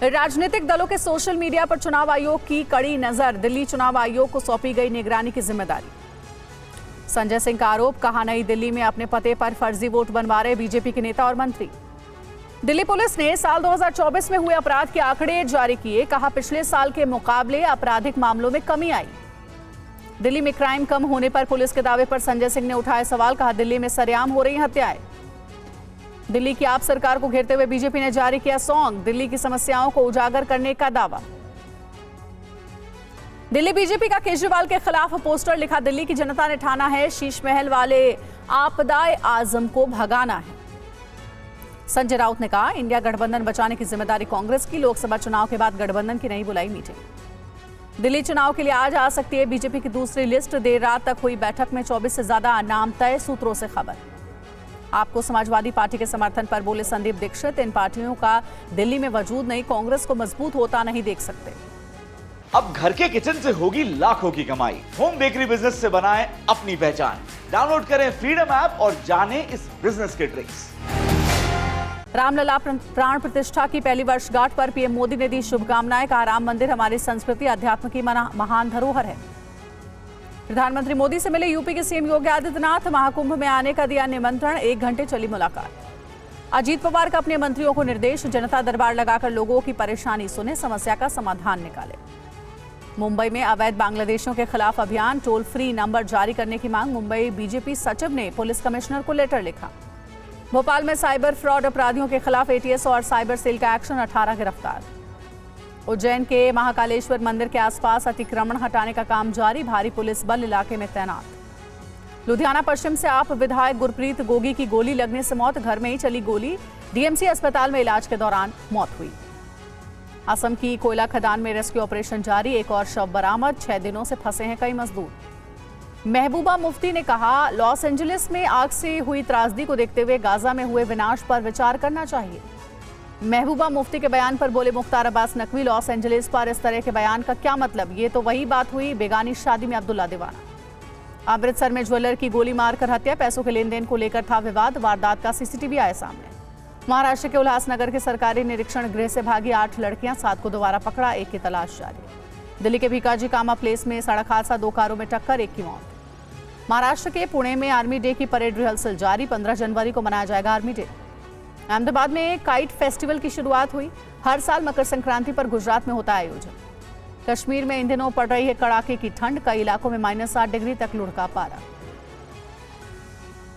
राजनीतिक दलों के सोशल मीडिया पर चुनाव आयोग की कड़ी नजर। दिल्ली चुनाव आयोग को सौंपी गई निगरानी की जिम्मेदारी। संजय सिंह का आरोप, कहा नई दिल्ली में अपने पते पर फर्जी वोट बनवा रहे बीजेपी के नेता और मंत्री। दिल्ली पुलिस ने साल 2024 में हुए अपराध के आंकड़े जारी किए, कहा पिछले साल के मुकाबले आपराधिक मामलों में कमी आई। दिल्ली में क्राइम कम होने पर पुलिस के दावे पर संजय सिंह ने उठाए सवाल, कहा दिल्ली में सरेआम हो रही हत्याएं। दिल्ली की आप सरकार को घेरते हुए बीजेपी ने जारी किया सॉन्ग, दिल्ली की समस्याओं को उजागर करने का दावा। दिल्ली बीजेपी का केजरीवाल के खिलाफ पोस्टर, लिखा दिल्ली की जनता ने ठाना है शीश महल वाले आपदाए आजम को भगाना है। संजय राउत ने कहा इंडिया गठबंधन बचाने की जिम्मेदारी कांग्रेस की, लोकसभा चुनाव के बाद गठबंधन की नहीं बुलाई मीटिंग। दिल्ली चुनाव के लिए आज आ सकती है बीजेपी की दूसरी लिस्ट। देर रात तक हुई बैठक में 24 से ज्यादा नाम तय, सूत्रों से खबर। आपको समाजवादी पार्टी के समर्थन पर बोले संदीप दीक्षित, इन पार्टियों का दिल्ली में वजूद नहीं, कांग्रेस को मजबूत होता नहीं देख सकते। अब घर के किचन से होगी लाखों की कमाई। होम बेकरी बिजनेस से बनाएं अपनी पहचान। डाउनलोड करें फ्रीडम ऐप और जानें इस बिजनेस के ट्रिक्स। रामलला प्राण प्रतिष्ठा की पहली वर्षगांठ पर पीएम मोदी ने दी शुभकामनाएं, कहा राम मंदिर हमारी संस्कृति अध्यात्म की महान धरोहर है। प्रधानमंत्री मोदी से मिले यूपी के सीएम योगी आदित्यनाथ, महाकुंभ में आने का दिया निमंत्रण, 1 घंटे चली मुलाकात। अजीत पवार का अपने मंत्रियों को निर्देश, जनता दरबार लगाकर लोगों की परेशानी सुने, समस्या का समाधान निकाले। मुंबई में अवैध बांग्लादेशियों के खिलाफ अभियान, टोल फ्री नंबर जारी करने की मांग। मुंबई बीजेपी सचिव ने पुलिस कमिश्नर को लेटर लिखा। भोपाल में साइबर फ्रॉड अपराधियों के खिलाफ एटीएस और साइबर सेल का एक्शन, 18 गिरफ्तार। उज्जैन के महाकालेश्वर मंदिर के आसपास अतिक्रमण हटाने का काम जारी, भारी पुलिस बल इलाके में तैनात। लुधियाना पश्चिम से आप विधायक गुरप्रीत गोगी की गोली लगने से मौत, घर में ही चली गोली, डीएमसी अस्पताल में इलाज के दौरान मौत हुई। असम की कोयला खदान में रेस्क्यू ऑपरेशन जारी, एक और शव बरामद, 6 दिनों से फंसे हैं कई मजदूर। महबूबा मुफ्ती ने कहा लॉस एंजलिस में आग से हुई त्रासदी को देखते हुए गाजा में हुए विनाश पर विचार करना चाहिए। महबूबा मुफ्ती के बयान पर बोले मुख्तार अब्बास नकवी, लॉस एंजलिस पर इस तरह के बयान का क्या मतलब, ये तो वही बात हुई बेगानी शादी में अब्दुल्ला दीवाना। अमृतसर में ज्वेलर की गोली मारकर हत्या, पैसों के लेन देन को लेकर था विवाद, वारदात का सीसीटीवी आया सामने। महाराष्ट्र के उल्लासनगर के सरकारी निरीक्षण गृह से भागी 8 लड़कियां, 7 को दोबारा पकड़ा, 1 की तलाश जारी। दिल्ली के भीकाजी कामा प्लेस में सड़क हादसा, 2 कारों में टक्कर, 1 की मौत। महाराष्ट्र के पुणे में आर्मी डे की परेड रिहर्सल जारी, 15 जनवरी को मनाया जाएगा आर्मी डे। अहमदाबाद में काइट फेस्टिवल की शुरुआत हुई, हर साल मकर संक्रांति पर गुजरात में होता है आयोजन। कश्मीर में इन दिनों पड़ रही है कड़ाके की ठंड, कई इलाकों में -8 डिग्री तक लुढ़का पारा।